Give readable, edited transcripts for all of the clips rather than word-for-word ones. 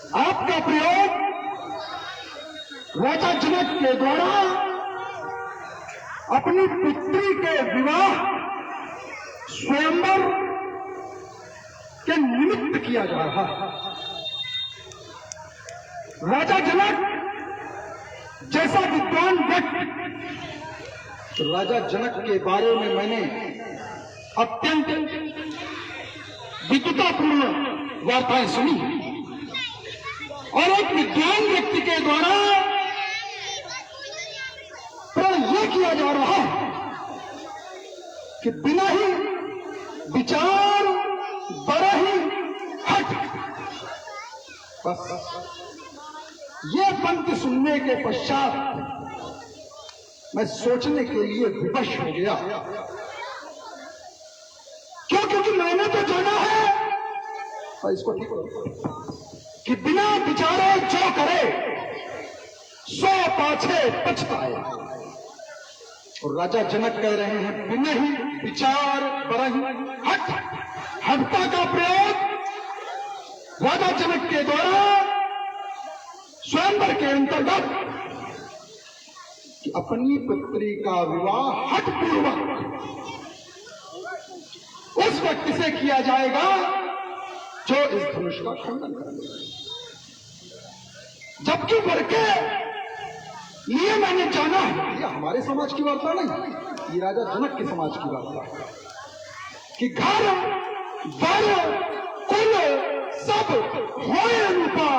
आपका प्रयोग राजा जनक के द्वारा अपनी पुत्री के विवाह स्वयंवर के निमित्त किया जा रहा है। राजा जनक जैसा विद्वान व्यक्ति, राजा जनक के बारे में मैंने अत्यंत विद्वतापूर्ण वार्ताएं सुनी और एक विद्वान व्यक्ति के द्वारा प्रण यह किया जा रहा है कि बिना ही विचार बड़ा ही हट। बस ये पंक्ति सुनने के पश्चात मैं सोचने के लिए विवश हो गया। क्यों? क्योंकि मैंने तो जाना है और इसको ठीक कि बिना विचारे जो करे सो पाछे पछताए। और राजा जनक कह रहे हैं बिना ही विचार बरही हट। हटता का प्रयोग राजा जनक के द्वारा स्वयंवर के अंतर्गत कि अपनी पुत्री का विवाह हठ पूर्वक उस व्यक्ति से किया जाएगा जो इस धनुष का खंडन करेगा। जबकि वर के लिए मैंने जाना है, ये हमारे समाज की वार्ता नहीं, ये राजा जनक के समाज की वार्ता है कि घर वर कुल सब होए रूपा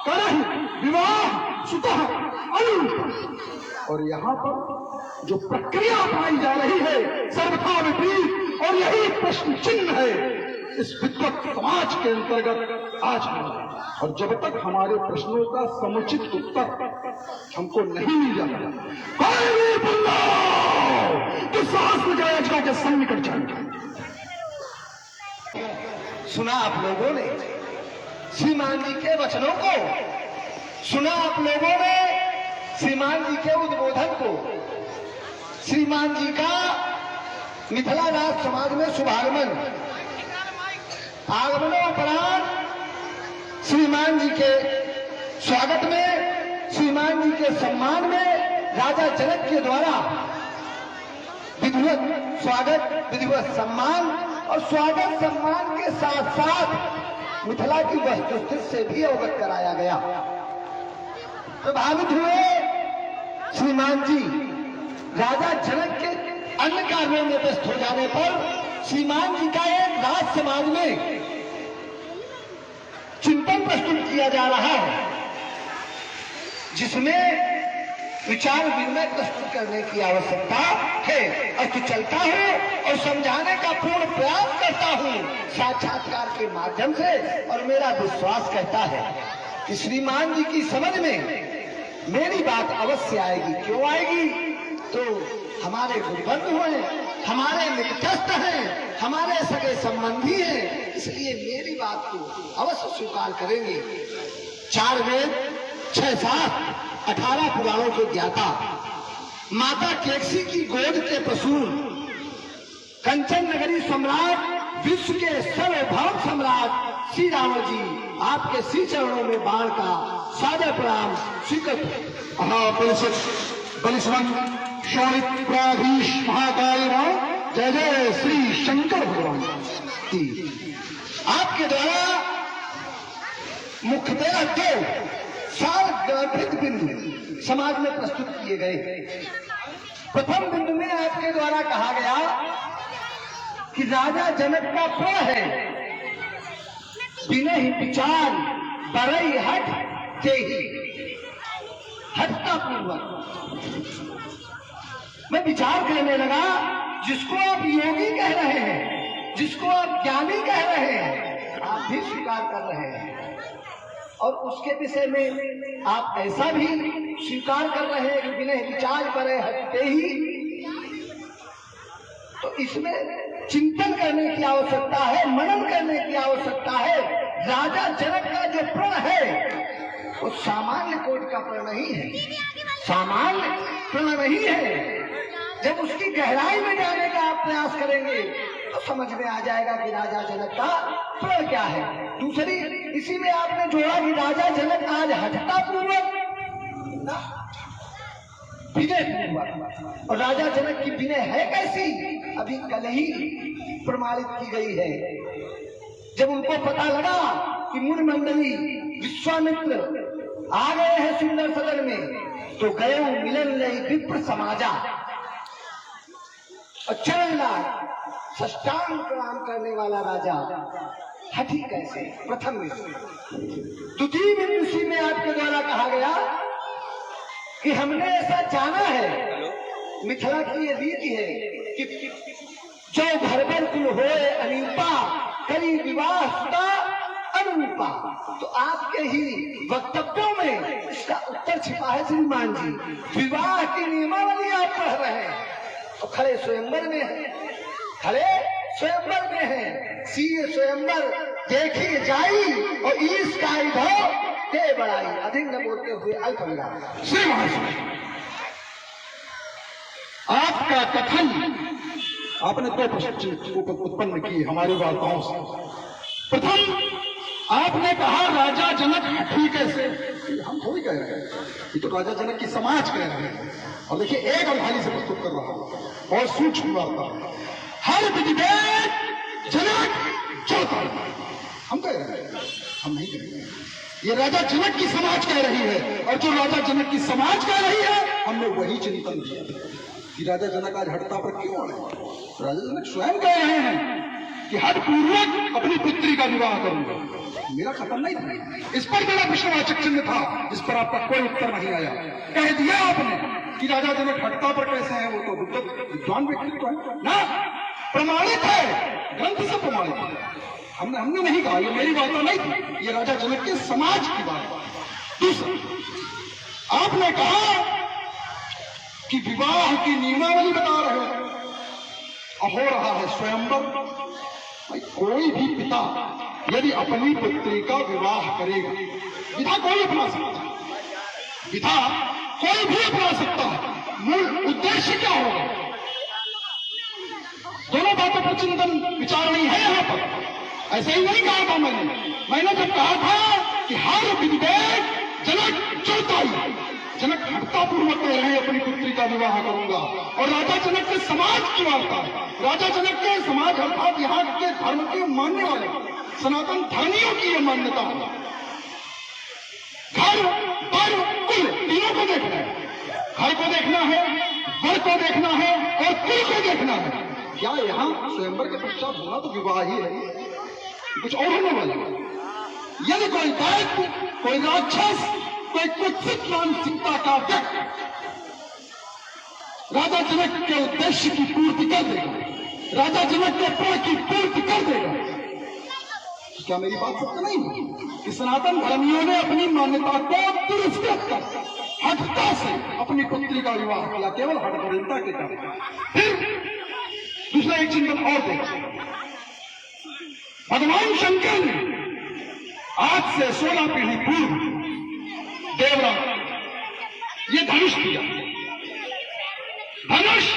करहि विवाह सुतः अनुरूप। और यहां पर जो प्रक्रिया अपनाई जा रही है सर्वथा विपरीत, और यही प्रश्न चिन्ह है इस विद्वत समाज के अंतर्गत आज है। और जब तक हमारे प्रश्नों का समुचित उत्तर हमको नहीं मिल जाता, कोई भी बंदा तो शास्त्र गया के सन्निकट जाएगा। सुना आप लोगों ने श्रीमान जी के वचनों को, सुना आप लोगों ने श्रीमान जी के उद्बोधन को। श्रीमान जी का मिथिला राज समाज में शुभागमन, आगमनोपरांत श्रीमान जी के स्वागत में, श्रीमान जी के सम्मान में राजा जनक के द्वारा विधिवत स्वागत, विधिवत सम्मान, और स्वागत सम्मान के साथ साथ मिथिला की वस्तुस्थिति से भी अवगत कराया गया। प्रभावित हुए श्रीमान जी राजा जनक के अन्य कार्यों में व्यस्त हो जाने पर श्रीमान जी का एक राज समाज में चिंतन प्रस्तुत किया जा रहा है, जिसमें विचार विनिमय प्रस्तुत करने की आवश्यकता है। और तो चलता हूं और समझाने का पूर्ण प्रयास करता हूं साक्षात्कार के माध्यम से, और मेरा विश्वास कहता है कि श्रीमान जी की समझ में मेरी बात अवश्य आएगी। क्यों आएगी? तो हमारे गुरुबंधु हैं, हमारे निकटस्थ हैं, हमारे सगे संबंधी हैं, इसलिए मेरी बात को अवश्य स्वीकार करेंगे। 4 वेद, 6 शास्त्र, 18 पुराणों के ज्ञाता, माता केकसी की गोद के प्रसून, कंचन नगरी सम्राट, विश्व के सर्वभौम सम्राट श्री रावण जी, आपके श्री चरणों में बाण का सादर प्रणाम स्वीकृत। बलिष्मंत शौरित्राधीश महाकाल जय जय श्री शंकर भगवान जी। आपके द्वारा मुख्यतः 2 सार्वग्रथित बिंदु समाज में प्रस्तुत किए गए। प्रथम बिंदु में आपके द्वारा कहा गया कि राजा जनक का प्रण है बिना ही विचार बरई हट ते ही, हटता पूर्वक मैं विचार करने लगा। जिसको आप योगी कह रहे हैं, जिसको आप ज्ञानी कह रहे हैं, आप भी स्वीकार कर रहे हैं, और उसके विषय में आप ऐसा भी स्वीकार कर रहे हैं कि बिना विचार करे हटते ही। तो इसमें चिंतन करने की आवश्यकता है, मनन करने की आवश्यकता है। राजा जनक का जो प्रण है वो सामान्य कोट का प्रण नहीं है, सामान्य प्रण नहीं है। जब उसकी गहराई में जाने का आप प्रयास करेंगे तो समझ में आ जाएगा कि राजा जनक का प्रण क्या है। दूसरी इसी में आपने जोड़ा कि राजा जनक आज हठता पूर्वक विनय पूर्वक, और राजा जनक की विनय है कैसी अभी कल ही प्रमाणित की गई है। जब उनको पता लगा कि मुनि मंडली विश्वामित्र आ गए हैं सुंदर सदन में, तो गए मिलन नहीं विप्र समाजा, और चरण लाल साष्टांग प्रणाम करने वाला राजा हठी कैसे प्रथम में। द्वितीय में उसी में आपके द्वारा कहा गया कि हमने ऐसा जाना है, मिथिला की ये रीति है कि जो भरभर कुल होए अनिपा करी विवाह सुता अनुरूपा। तो आपके ही वक्तव्यों में इसका उत्तर छिपा है श्रीमान जी। विवाह की नियमावली आप पढ़ रहे हैं तो खड़े स्वयंवर में है, खड़े स्वयंवर में है। सीए स्वयंवर देखी जाई और ईश का इधो के बड़ाई। अधिक न बोलते हुए अल्प विराम। श्री महाशय, आपका कथन आपने दो प्रश्न उत्पन्न किए हमारी वार्ताओं से। प्रथम आपने कहा राजा जनक हठी कैसे, हम थोड़ी कह रहे हैं, ये तो राजा जनक की समाज कह रहे हैं। और देखिए एक अवधानी से प्रस्तुत कर रहा हूं, बहुत सूक्ष्म वार्ता है। हर विधिवेद जनक चौथा हम कह रहे हैं, हम नहीं कह रहे हैं। ये राजा जनक की समाज कह रही है, और जो राजा जनक की समाज कह रही है हमने वही चिंतन किया कि राजा जनक आज हटता पर क्यों है। राजा जनक स्वयं कह रहे हैं कि हट पूर्वक अपनी पुत्री का विवाह करूंगा। मेरा खत्म नहीं था, इस पर मेरा प्रश्नवाचक चिन्ह था, जिस पर आपका कोई उत्तर नहीं आया। कह दिया आपने कि राजा जनक हटता पर कैसे है, वो तो विद्वान व्यक्तित्व है ना, प्रमाणित है, ग्रंथ से प्रमाणित है। हमने नहीं कहा, ये मेरी वार्ता नहीं थी, ये राजा जनक के समाज की बात। दूसरा आपने कहा कि विवाह की नियमावली बता रहे हो, अब हो रहा है स्वयंवर। भाई कोई भी पिता यदि अपनी पुत्री का विवाह करेगा, विधा कोई अपना सकता है, विधा कोई भी अपना सकता है, मूल उद्देश्य क्या होगा, दोनों बातों पर चिंतन विचार नहीं है यहां पर। ऐसा ही नहीं कहा था मैंने जब कहा था कि हर विधिवेद जनक चौथाई, जनक हटता पूर्वक कह रहे हैं अपनी पुत्री का विवाह करूंगा, और राजा जनक के समाज की वार्ता है। राजा जनक के समाज अर्थात यहाँ के धर्म के मानने वाले सनातन धर्मियों की यह मान्यता है, घर वर कुल तीनों को देखना है, घर को देखना है, वर को देखना है और कुल को देखना है। क्या यहाँ स्वयंवर के पश्चात होना तो विवाह ही है, कुछ और होने वाला। यदि कोई दैत्य, कोई राक्षस, कोई कुत्सित मानसिकता का व्यक्ति राजा जनक के उद्देश्य की पूर्ति कर देगा, राजा जनक के प्रण की पूर्ति कर देगा, क्या मेरी बात सत्य नहीं है कि सनातन धर्मियों ने अपनी मान्यता को तिरस्कृत कर हठता से अपनी पुत्री का विवाह किया, केवल हठपरिणता के कारण। फिर दूसरा एक चिंतन और देखिए, भगवान शंकर ने आज से 16 पीढ़ी पूर्व देवराज ये धनुष दिया, धनुष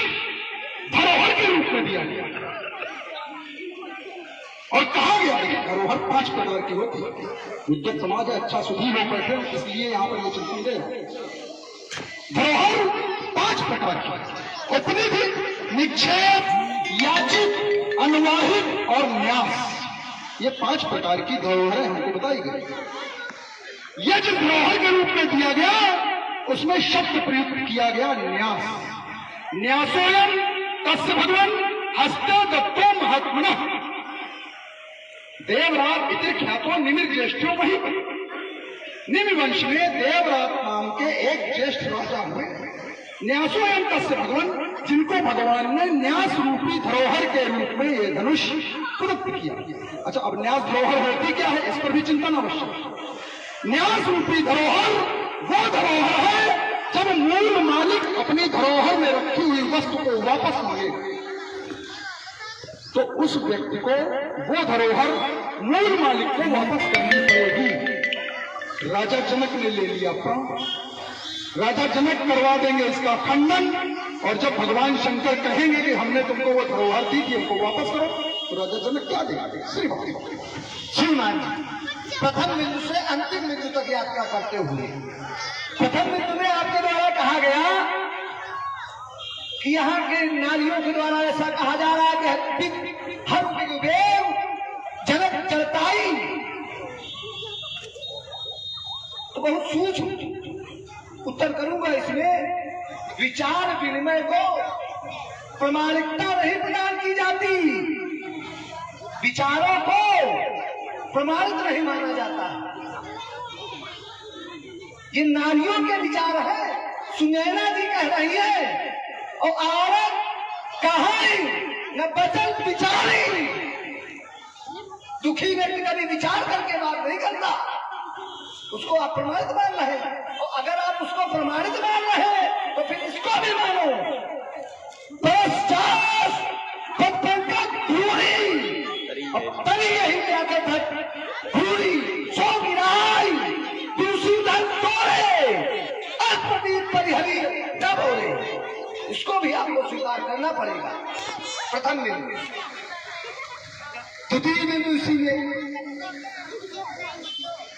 धरोहर के रूप में दिया गया, और कहा गया कि धरोहर 5 प्रकार की होती है। विद्वत समाज अच्छा सुधी हो बैठे, इसलिए यहां पर ये चिंतन दे। धरोहर 5 प्रकार की, उपनिधि, निक्षेप, याचित, अनुवाहित और न्यास, ये 5 प्रकार की धरोहरें हमको बताई गई। यह जो धरोहर के रूप में दिया गया उसमें शब्द प्रयुक्त किया गया न्यास। न्यासोयम तस्य भगवान हस्ते दत्तो महात्मनः देवराज इति ख्यातो निमिर ज्येष्ठो वही। निमि वंश में देवराज नाम के एक ज्येष्ठ राजा हुए, न्यासोयम तस्य भगवान, जिनको भगवान ने न्यास रूपी धरोहर के रूप में ये धनुष प्रदत्त किया। अच्छा, अब न्यास धरोहर होती क्या है, इस पर भी चिंतन आवश्यक। न्यास रूपी धरोहर वो धरोहर है जब मूल मालिक अपनी धरोहर में रखी हुई वस्तु को वापस मांगे तो उस व्यक्ति को वो धरोहर मूल मालिक को वापस करनी पड़ेगी। राजा जनक ने ले लिया प्रण, राजा जनक करवा देंगे इसका खंडन, और जब भगवान शंकर कहेंगे कि हमने तुमको वो धरोहर दी थी, हमको वापस करो, तो राजा जनक क्या देगा? श्रीमान प्रथम बिंदु से अंतिम बिंदु तक यात्रा करते हुए प्रथम बिंदु में आपके द्वारा कहा गया कि यहाँ के नारियों के द्वारा ऐसा कहा जा रहा है कि हर दिग्देव जनक चलताई, तो बहुत सूक्ष्म उत्तर करूंगा इसमें। विचार विनिमय को प्रामाणिकता नहीं प्रदान की जाती, विचारों को प्रमाणित नहीं माना जाता। ये नारियों के विचार है, सुनैना जी कह रही है, और औरत कहाई न बचन विचारी। दुखी व्यक्ति कभी विचार करके बात नहीं करता, उसको आप प्रमाणित मान रहे हैं, और अगर आप उसको प्रमाणित मान रहे हैं तो फिर इसको भी मानो। तभी यही जाके पूरी सो गिराई दूसरी धन तोड़े अल्पदीप परिहरी न बोले। इसको भी आपको स्वीकार करना पड़ेगा। प्रथम बिंदु। द्वितीय बिंदु इसीलिए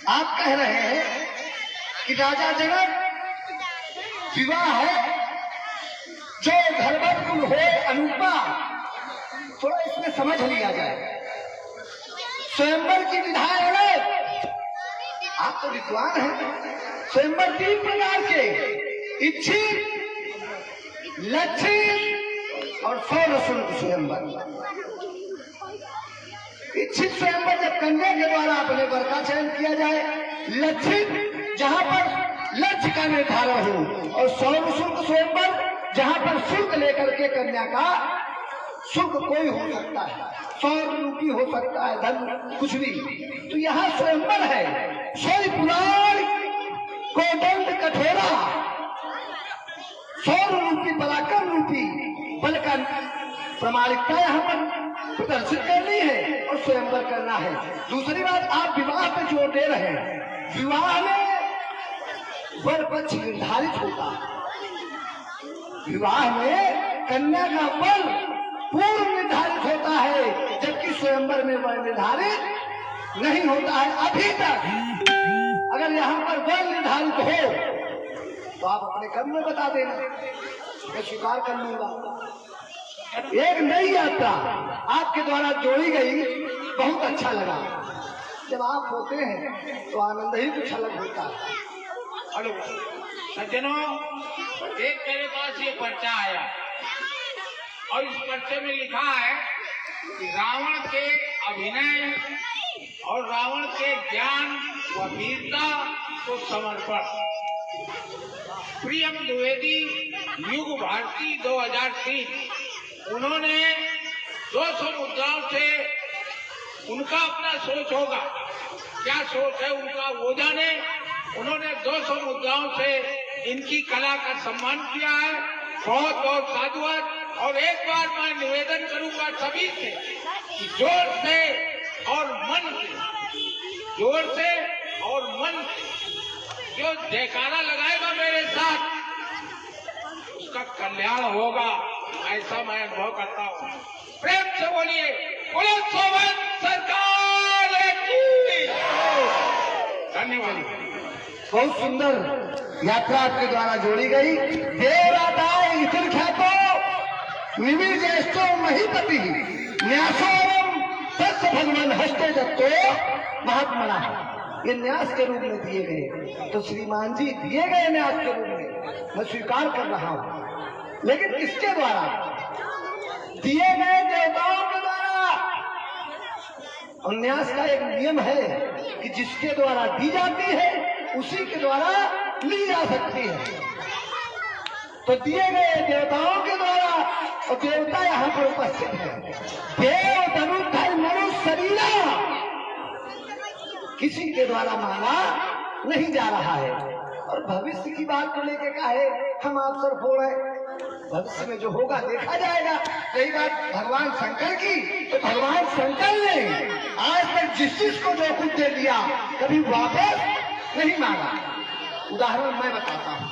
आप कह रहे हैं कि राजा जनक विवाह है जो घरवर कुल हो अनुपा, थोड़ा इसमें समझ लिया जाए। स्वयंवर की विधाएं अलग, आप तो विद्वान हैं। स्वयंवर 3 प्रकार के, इच्छित, लक्षित और सौरशुल्क स्वयंवर। इच्छित स्वयंवर जब कन्या के द्वारा अपने वर का चयन किया जाए, लक्षित जहां पर लक्ष्य का निर्धारण हो, और सौरशुल्क स्वयंवर जहां पर शुल्क लेकर के कन्या का, शुल्क कोई हो सकता है, 100 रूपी हो सकता है, धन कुछ भी। तो यहाँ स्वयंवर है, 100 पुराण कोदंड कठोरा, 100 रूपी पराक्रम रूपी बल का प्रामाणिकता यहाँ पर प्रदर्शित करनी है और स्वयंवर करना है। दूसरी बात, आप विवाह पे जोर दे रहे हैं। विवाह में वर पक्ष निर्धारित होता है, विवाह में कन्या का बल पूर्व निर्धारित होता है, जबकि स्वयंवर में वह निर्धारित नहीं होता है अभी तक। अगर यहाँ पर बल निर्धारित हो तो आप अपने कर्म में बता देना, मैं स्वीकार कर लूंगा। एक नई यात्रा आपके द्वारा जोड़ी गई, बहुत अच्छा लगा। जब आप होते हैं तो आनंद ही कुछ अलग होता है। हेलो सज्जनों, एक मेरे पास ये पर्चा आया और इस पर्चे में लिखा है कि रावण के अभिनय और रावण के ज्ञान व वीरता को समर्पण। प्रियम द्विवेदी, युग भारती 2003। उन्होंने 200 मुद्राओं से, उनका अपना सोच होगा, क्या सोच है उनका वो जाने। उन्होंने 200 मुद्राओं से इनकी कला का सम्मान किया है। बहुत बहुत साधुवाद। और एक बार मैं निवेदन करूंगा सभी से कि जोर से और मन से, जोर से और मन से जो जयकारा लगाएगा मेरे साथ, उसका कल्याण होगा, ऐसा मैं अनुभव करता हूँ। प्रेम से बोलिए, बोलो सोमन सरकार की। धन्यवाद। बहुत सुंदर यात्रा आपके द्वारा जोड़ी गई। देवराताय इतर ख्यातो निमिर ज्येष्ठो महीपति न्यासोरम तस्य भगवान हस्ते दत्तो महात्मना। ये न्यास के रूप में दिए गए, तो श्रीमान जी दिए गए न्यास के रूप में, मैं स्वीकार कर रहा हूँ। लेकिन किसके द्वारा दिए गए? देवताओं के द्वारा। और न्यास का एक नियम है कि जिसके द्वारा दी जाती है उसी के द्वारा ली जा सकती है। तो दिए गए देवताओं के द्वारा, और देवता यहाँ पर उपस्थित है। देव धनुर्धर मनुष्य शरीरा किसी के द्वारा मांगा नहीं जा रहा है। और भविष्य की बात को लेकर कहा है हम आप सर फोड़ है, भविष्य में जो होगा देखा जाएगा। रही बात भगवान शंकर की, तो भगवान शंकर ने आज तक जिस चीज को जो कुछ दे दिया कभी वापस नहीं मांगा। उदाहरण मैं बताता हूँ।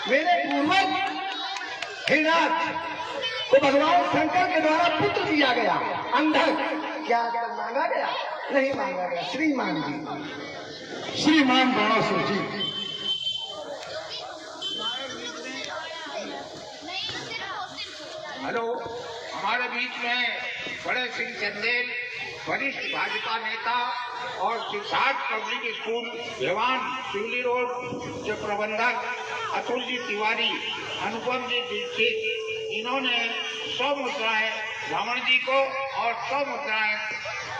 मेरे पूर्वज हिरणाक्ष को भगवान शंकर के द्वारा पुत्र दिया गया। अंधक। क्या मांगा गया? नहीं मांगा गया। श्रीमान जी, श्रीमान बाणासुर जी, हेलो, हमारे बीच में बड़े सिंह चंदेल, वरिष्ठ भाजपा नेता और सिद्धार्थ पब्लिक स्कूल भेवान शिवली रोड के प्रबंधक अतुल जी तिवारी, अनुपम जी दीक्षित, इन्होंने 100 मुद्राएं रावण जी को और 100 मुद्राएं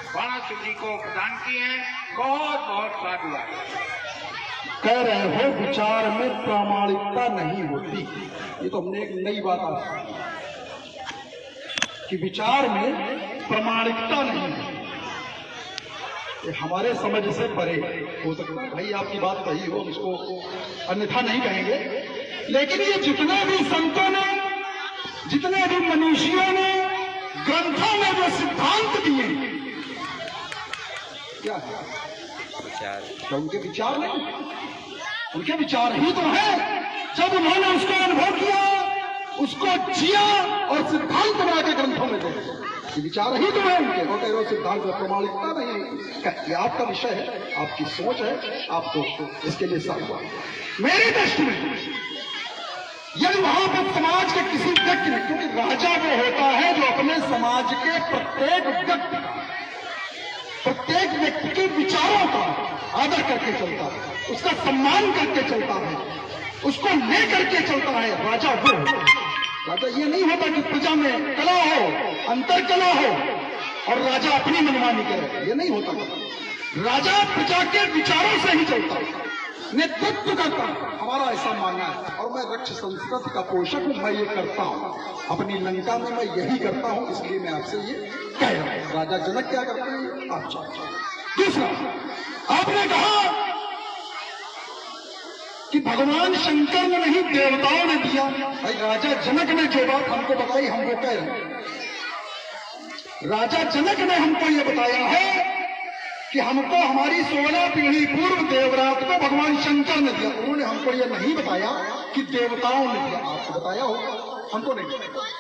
बाणासुर जी को प्रदान की हैं। बहुत बहुत साधुवाद। कह रहे हो विचार में प्रामाणिकता नहीं होती, ये तो हमने एक नई बात आज कि विचार में प्रामाणिकता नहीं है, ये हमारे समझ से परे हो सकता है। भाई आपकी बात सही हो, इसको अन्यथा नहीं कहेंगे, लेकिन ये जितने भी संतों ने, जितने भी मनुष्यों ने ग्रंथों में जो सिद्धांत दिए, क्या है विचार? तो उनके विचार नहीं, उनके विचार ही तो है। जब उन्होंने उसको अनुभव किया, उसको जिया और सिद्धांत बना के ग्रंथों में दे, ये विचार ही तो है उनके। वो कह रहे हो सिद्धांत में प्रमाणिकता नहीं, ये आपका विषय है, आपकी सोच है, आपको इसके लिए साधुवाद। मेरी दृष्टि में यदि वहां पर समाज के किसी व्यक्ति में, क्योंकि राजा वो होता है जो अपने समाज के प्रत्येक व्यक्ति के विचारों का आदर करके चलता है, उसका सम्मान करके चलता है, उसको ले करके चलता है। राजा वो होता है। राजा ये नहीं होता कि प्रजा में कला हो, अंतर कला हो और राजा अपनी मनमानी करे, ये नहीं होता। राजा प्रजा के विचारों से ही चलता है, नेतृत्व करता है। हमारा ऐसा मानना है, और मैं रक्ष संस्कृति का पोषक हूं, मैं ये करता हूं, अपनी लंका में मैं यही करता हूं, इसलिए मैं आपसे ये कह रहा हूं। राजा जनक क्या करते हैं आप जानते। दूसरा, आपने कहा कि भगवान शंकर ने नहीं, देवताओं ने दिया। भाई राजा जनक ने जो बात हमको बताई, हम वो कह रहे हैं। राजा जनक ने हमको ये बताया है कि हमको हमारी 16 पीढ़ी पूर्व देवरात को भगवान शंकर ने दिया। उन्होंने हमको ये नहीं बताया कि देवताओं ने दिया। आपको बताया होगा, हमको नहीं बताया।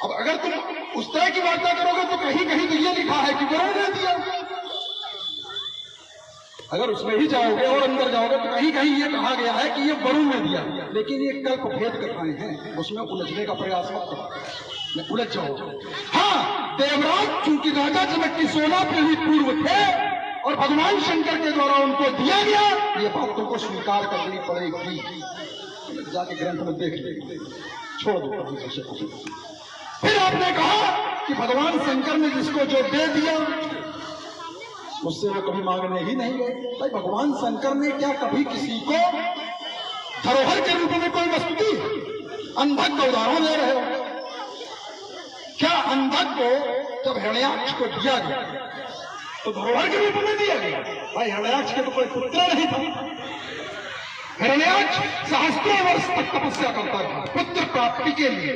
अब अगर तुम उस तरह की वार्ता करोगे तो कहीं कहीं तो ये लिखा है कि वरुण ने दिया। अगर उसमें ही जाओगे और अंदर जाओगे तो कहीं कहीं ये कहा गया है कि ये वरुण ने दिया, लेकिन ये कल्प भेद कथाएं हैं, उसमें उलझने का प्रयास मत करो, उलझ जाओगे। हाँ, देवराज चूंकि राजा जनक की 16 पीढ़ी पूर्व थे और भगवान शंकर के द्वारा उनको दिया गया, ये बात तुमको स्वीकार करनी पड़ेगी। जाके ग्रंथ में देख ले, छोड़ दो। फिर आपने कहा कि भगवान शंकर ने जिसको जो दे दिया मुझसे वो कभी मांगने ही नहीं गए। भाई भगवान शंकर ने क्या कभी किसी को धरोहर के रूप में कोई वस्तु दी? अंधक का उदाहरण ले रहे हो। क्या अंधक को जब हिरण्याक्ष को दिया गया तो धरोहर के रूप में दिया गया? भाई हिरण्याक्ष के तो कोई पुत्र नहीं था। हिरण्याक्ष सहस्त्रों वर्ष तक तपस्या करता था पुत्र प्राप्ति के लिए।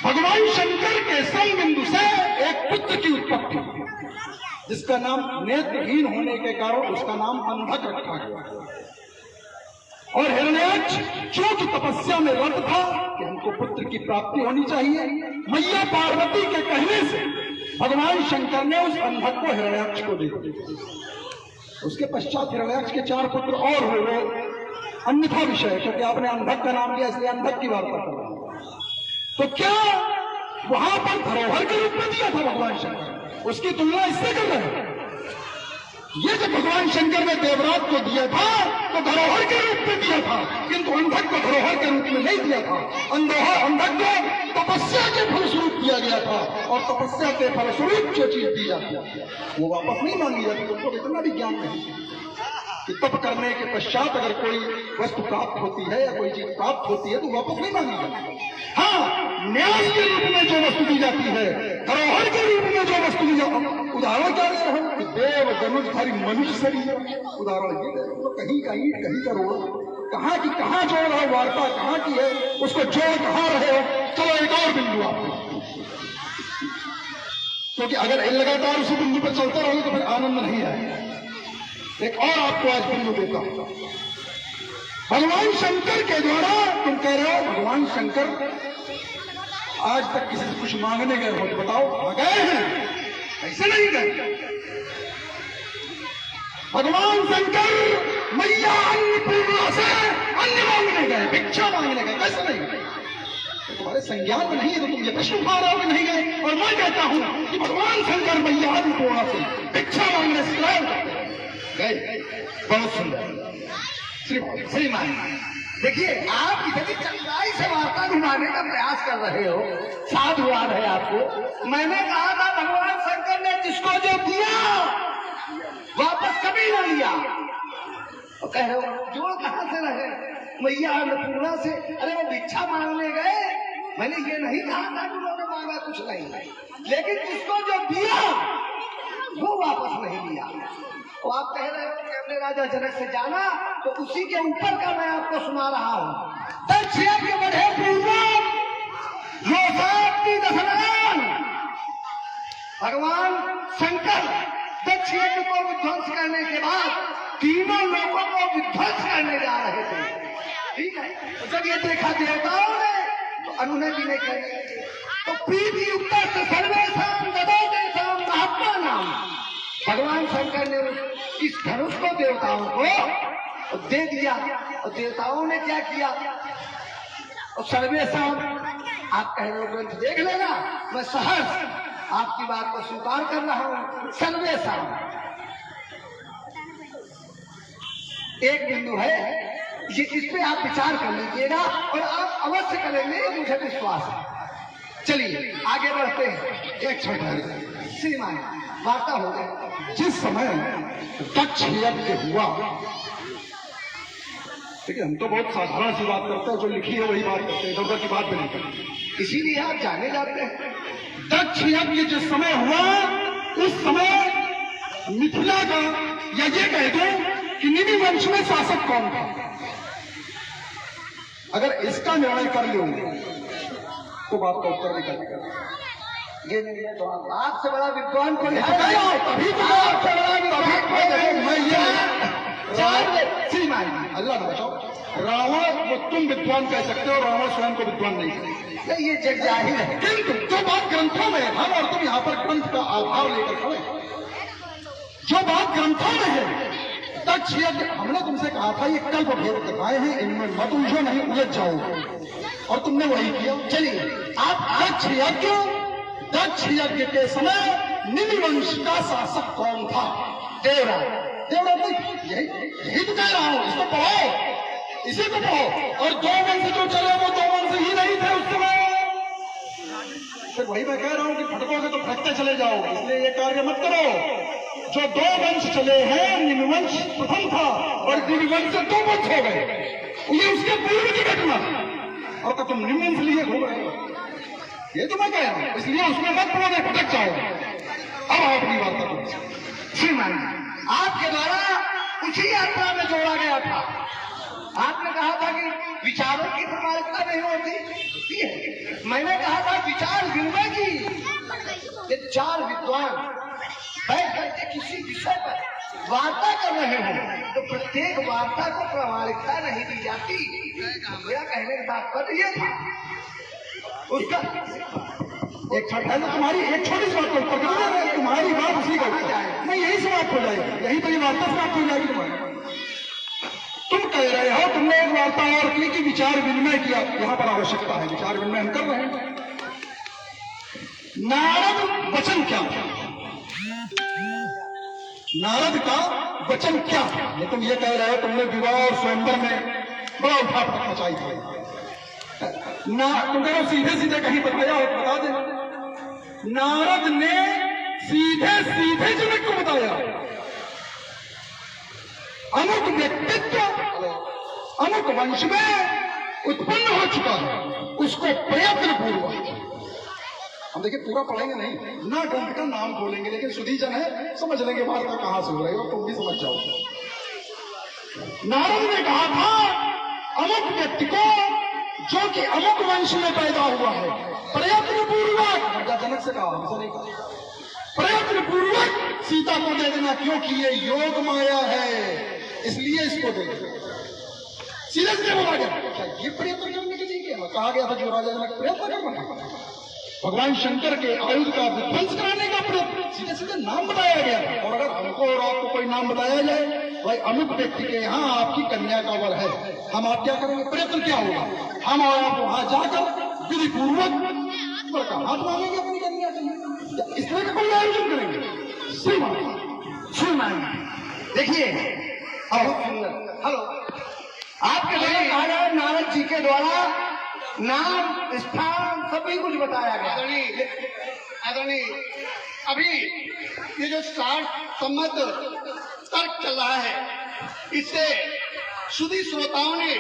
भगवान शंकर के संबिंदु से एक पुत्र की उत्पत्ति हुई, जिसका नाम नेत्रहीन होने के कारण उसका नाम अंधक रखा गया। और हिरण्याक्ष चूंकि तपस्या में रत था कि हमको पुत्र की प्राप्ति होनी चाहिए, मैया पार्वती के कहने से भगवान शंकर ने उस अंधक को हिरण्याक्ष को दे दिया। उसके पश्चात हिरण्याक्ष के 4 पुत्र और हुए, अन्यथा विषय, क्योंकि आपने अंधक का नाम लिया इसलिए अंधक की वार्ता कर रहा हूं। तो क्या वहां पर धरोहर के रूप में दिया था भगवान शंकर? उसकी तुलना इससे कर रहे हैं। ये जब भगवान शंकर ने देवरात को दिया था तो धरोहर के रूप में दिया था, किंतु अंधक को धरोहर के रूप में नहीं दिया था। अंधक को तपस्या के फलस्वरूप दिया गया था, और तपस्या के फलस्वरूप जो चीज दी जाती है वो वापस नहीं मांगी जाती। तुमको इतना भी ज्ञान नहीं कि तप करने के पश्चात अगर कोई वस्तु प्राप्त होती है या कोई चीज प्राप्त होती है तो वापस नहीं मांगी जाती। हाँ, न्यास के रूप में जो वस्तु दी जाती है, धरोहर के रूप में जो वस्तु दी जाती है, उदाहरण क्या दे रहा हूं कि देव धनुषधारी मनुष्य शरीर, उदाहरण ये दे रहा हूं। कहीं का ईट कहीं का रोड़ा, कहाँ की कहाँ जोड़ रहा है, वार्ता कहाँ की है, उसको जोड़ कहाँ रहे हो। चलो एक और बिंदु आपको, क्योंकि अगर लगातार उसी बिंदु पर चलते रहोगे तो फिर आनंद नहीं आएगा। एक और आपको आज बिंदु देता हूं। भगवान शंकर के द्वारा तुम कह रहे हो भगवान शंकर आज तक किसी से कुछ मांगने गए हो तो बताओ, कहाँ गए हैं? ऐसे नहीं गए। भगवान शंकर मैया अन्नपूर्णा से अन्न मांगने गए, भिक्षा मांगने गए, कैसे नहीं गए? तो तुम्हारे संज्ञान में नहीं है तो तुम ये प्रश्न उठा रहे हो कि नहीं गए। और मैं कहता हूं कि भगवान शंकर मैया अन्नपूर्णा से भिक्षा मांगने से गए। बहुत सुंदर श्रीमान। देखिए, आप इतनी चंगाई से वार्ता घुमाने का प्रयास कर रहे हो, साधुवाद है आपको। मैंने कहा था भगवान शंकर ने जिसको जो दिया वापस कभी न लिया। और कह रहे हो जोड़ कहां से रहे? मैया अन्नपूर्णा से। अरे वो भिक्षा मांगने गए, मैंने ये नहीं कहा था कि उन्होंने मांगा कुछ नहीं, लेकिन जिसको जो दिया वो वापस नहीं लिया। तो आप कह रहे हो कि हमने राजा जनक से जाना, तो उसी के ऊपर का मैं आपको सुना रहा हूं। दक्ष यज्ञ बढ़े पूर्वक रोषाग्नि दशनान, भगवान शंकर दक्ष यज्ञ को विध्वंस करने के बाद तीनों लोगों को विध्वंस करने जा रहे थे। ठीक है, तो जब ये देखा देवताओं ने तो अनुनय भी नहीं करे। तो प्रीति उत्तर से सर्वेशाम ददोतेषाम महात्मा नाम, भगवान शंकर ने इस धनुष को देवताओं को दे दिया। और देवताओं ने क्या किया? और सर्वेशाम, आप कह रहे हो ग्रंथ देख लेना, मैं सहर्ष आपकी बात को स्वीकार कर रहा हूं। सर्वेशाम एक बिंदु है, ये इस पे आप विचार कर लीजिएगा और आप अवश्य करेंगे, मुझे विश्वास है। चलिए आगे बढ़ते हैं। एक छोटा श्रीमान, वार्ता हो गई। जिस समय दक्ष यज्ञ हुआ, देखिए हम तो बहुत साधारण सी बात करते हैं, जो लिखी है वही बात करते हैं, इधर की बात भी नहीं करते, इसीलिए आप जाने जाते हैं। दक्ष यज्ञ जिस समय हुआ उस समय मिथिला का, या ये कह दो कि निमि वंश में शासक कौन था? अगर इसका निर्णय कर लो तो बात का उत्तर निकलेगा। ये नहीं है तो आपसे बड़ा विद्वान को तभी तो आपसे बड़ा विद्वान मैं ये श्रीमान, अल्लाह न बचाओ, रावण वो तुम विद्वान कह सकते हो, रावण स्वयं को विद्वान नहीं कह सकते। ये जग जाहिर है। किंतु जो बात ग्रंथों में है, हम और तुम यहाँ पर ग्रंथ का आधार लेकर खड़े, जो बात ग्रंथों में है, दक्ष यज्ञ, हमने तुमसे कहा था ये कल्प भेद कथाएं हैं, इनमें मत उलझो, नहीं उलझ जाओ, और तुमने वही किया। चलिए, आप दक्ष यज्ञ के समय निमि वंश का शासक कौन था? देवराज। देवराज नहीं, यही तो कह रहा हूं, इसको पढ़ो, इसी को पढ़ो। और दो वंश जो चले वो दो वंश ही नहीं थे उस समय। फिर वही मैं कह रहा हूं कि फटकोगे तो फटकते चले जाओ, इसलिए ये कार्य मत करो। जो दो वंश चले हैं, निमिवंश प्रथम था और निमिवंश से दो वंश हो गए, ये उसके पूर्व की घटना, और तो तुम निमिवंश लिए घूम रहे हो, ये तो मैं कह रहा हूं, इसलिए उसमें मत पड़ोगे, भटक जाओ। अब आप अपनी बात करो। श्रीमान, आपके द्वारा उसी यात्रा में जोड़ा गया था। आपने कहा था कि विचारों की प्रमाणिकता नहीं होती, मैंने कहा था विचार विनिमय की। ये चार विद्वान बैठ करके किसी विषय पर वार्ता कर रहे हो तो प्रत्येक वार्ता को प्रामाणिकता नहीं दी जाती। मेरा कहने का तात्पर्य ये था उसका एक तुम्हारी एक छोटी सी बात को उत्तर कर, तुम्हारी बात उसी का नहीं, यही समाप्त हो जाएगी, यही तो ये वार्ता समाप्त हो जाएगी तुम्हारी। तुम कह रहे हो, तुमने एक वार्ता और की कि विचार विनिमय किया, यहाँ पर आवश्यकता है, विचार विनिमय हम कर रहे हैं। नारद वचन क्या था? नारद का वचन क्या था? ये तुम ये कह रहे हो तुमने विवाह और स्वयंवर में बड़ा उठापटक मचाई थी ना, तुम कह रहे हो सीधे सीधे कहीं बताया हो तो बता दे। नारद ने सीधे सीधे जनक को बताया, अमुक व्यक्तित्व अमुक वंश में उत्पन्न हो चुका है, उसको प्रयत्न पूर्वक, हम देखिए पूरा पढ़ेंगे नहीं, ना ग्रंथ का नाम खोलेंगे, लेकिन सुधीजन है समझ लेंगे वार्ता कहां से हो रही है, और तुम भी समझ जाओगे। नारद ने कहा था अमुक व्यक्ति को जो कि अमुक वंश में पैदा हुआ है, प्रयत्न पूर्वक, राजा जनक से कहा, हमसे नहीं कहा, प्रयत्न पूर्वक सीता को दे देना, क्योंकि ये योग माया है, इसलिए इसको दे देना। सीधे सीधे बोला गया, ये प्रयत्न करने के लिए क्या? कहा गया था जो राजा जनक प्रयत्न कर रहा था भगवान शंकर के आयुध का विध्वंस कराने का प्रयत्न, सीधे सीधे नाम बताया गया। और अगर हमको और आपको कोई नाम बताया जाए, भाई अमुक व्यक्ति के यहाँ आपकी कन्या का वर है, हम आप क्या करेंगे? प्रयत्न क्या होगा? हम और आप वहां जाकर विधि पूर्वक का हाथ मांगेंगे अपनी कन्या के लिए, इस तरह का कोई आयोजन करेंगे? श्रीमान देखिए, हेलो, आपके द्वारा कहा जाए नारद जी के द्वारा नाम स्थान सभी कुछ बताया गया। आदरणीय, अभी ये जो 60 सम्मत तर्क चल रहा है, इससे सुधी श्रोताओं ने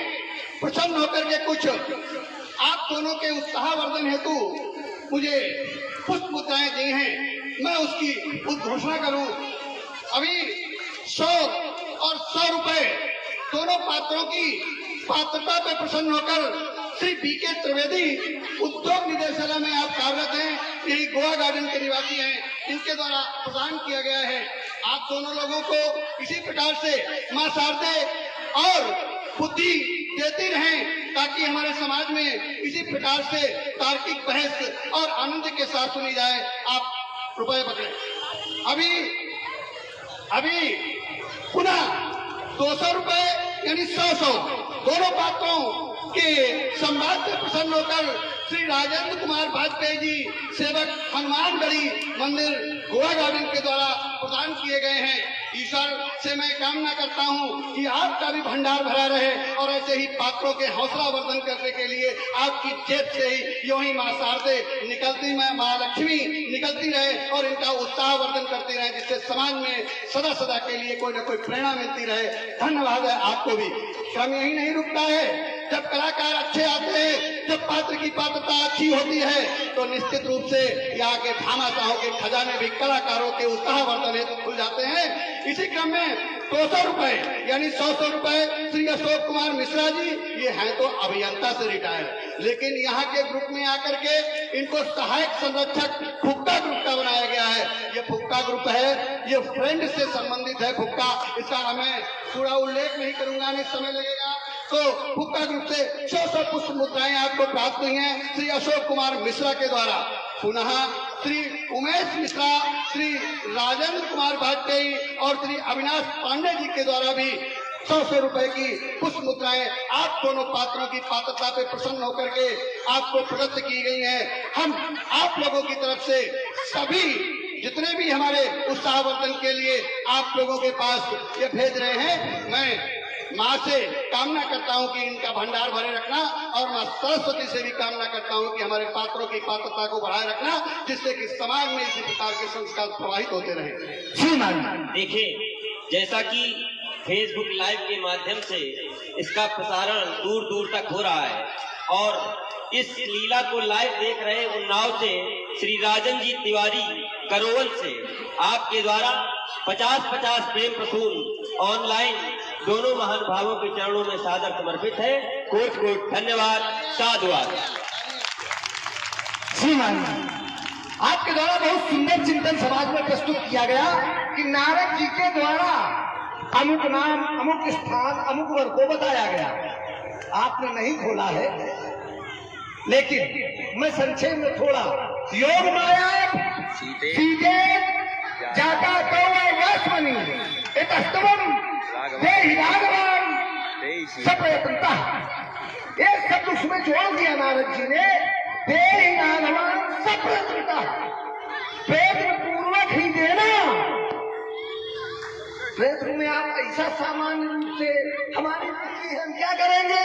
प्रसन्न होकर के कुछ आप दोनों के उत्साहवर्धन हेतु मुझे पुष्प मुद्राएं दी हैं। मैं उसकी उद्घोषणा करूं। अभी 100 और 100 रुपए दोनों पात्रों की पात्रता पर प्रसन्न होकर श्री बीके त्रिवेदी उद्योग निदेशालय में आप कार्यरत हैं, यही गोवा गार्डन के निवासी हैं, इनके द्वारा प्रदान किया गया है। आप दोनों लोगों को इसी प्रकार से मां शारदे और बुद्धि देती रहें ताकि हमारे समाज में इसी प्रकार से तार्किक बहस और आनंद के साथ सुनी जाए। आप रुपए पकड़े। अभी पुनः 200 रुपए यानी 100 दोनों पात्रों के संवाद से प्रसन्न होकर श्री राजेंद्र कुमार वाजपेयी जी सेवक हनुमानगढ़ी मंदिर गोवा गार्डन के द्वारा प्रदान किए गए हैं। ईश्वर से मैं कामना करता हूं कि आपका भी भंडार भरा रहे और ऐसे ही पात्रों के हौसला वर्धन करने के लिए आपकी जेब से ही यूं ही मां शारदे निकलती, मां लक्ष्मी निकलती रहे और इनका उत्साह वर्धन करती रहे, जिससे समाज में सदा सदा के लिए कोई न कोई प्रेरणा मिलती रहे। धन्यवाद है आपको भी। क्रम यही नहीं रुकता है। जब कलाकार अच्छे आते हैं, जब पात्र की पात्रता अच्छी होती है, तो निश्चित रूप से यहाँ के भामाशाहों के खजाने भी कलाकारों के उत्साहवर्धन हेतु खुल जाते हैं। इसी क्रम में 200 रुपए यानी 100 रुपए श्री अशोक कुमार मिश्रा जी, ये हैं तो अभियंता से रिटायर, लेकिन यहाँ के ग्रुप में आकर के इनको सहायक संरक्षक फुक्का ग्रुप का बनाया गया है। ये फुक्का ग्रुप है, ये फ्रेंड से संबंधित है फुक्का। इसका मैं पूरा उल्लेख नहीं करूंगा, नहीं समय लगेगा। तो फुक्का ग्रुप से 100 पुष्प मुद्राएं आपको प्राप्त हुई हैं श्री अशोक कुमार मिश्रा के द्वारा। पुनः श्री उमेश मिश्रा, श्री राजेंद्र कुमार वाजपेयी और श्री अविनाश पांडे जी के द्वारा भी 100 रुपए की पुष्प मुद्राएं आप दोनों पात्रों की पात्रता पे प्रसन्न होकर के आपको प्रदत्त की गई हैं। हम आप लोगों की तरफ से सभी जितने भी हमारे उत्साहवर्धन के लिए आप लोगों के पास ये भेज रहे हैं, मैं माँ से कामना करता हूँ कि इनका भंडार भरे रखना और माँ सरस्वती से भी कामना करता हूँ कि हमारे पात्रों की पात्रता को बढ़ाए रखना, जिससे कि समाज में इसी प्रकार के संस्कार प्रवाहित होते रहे। देखिए, जैसा कि फेसबुक लाइव के माध्यम से इसका प्रसारण दूर दूर तक हो रहा है और इस लीला को लाइव देख रहे उन्नाव से श्री राजन जी तिवारी करोवल से आपके द्वारा 50-50 प्रेम प्रसून ऑनलाइन दोनों महानुभावों के चरणों में सादर समर्पित है। कोट कोट धन्यवाद, साधुवाद। श्रीमान, आपके द्वारा बहुत सुंदर चिंतन समाज में प्रस्तुत किया गया कि नारद जी के द्वारा अमुक नाम, अमुक स्थान, अमुक वर्ग को बताया गया। आपने नहीं खोला है, लेकिन मैं संक्षेप में थोड़ा योग माया सीधे जाता कौवस्मनि एतस्तवम देहि राघवम सप्रयतनता, ये शब्द उसमें जोड़ दिया नारद जी ने। देहि राघवम सप्रयतनता, प्रयत्न पूर्वक ही देना। प्रयत्न में आप ऐसा सामान्य रूप से हमारी पुत्री हम क्या करेंगे,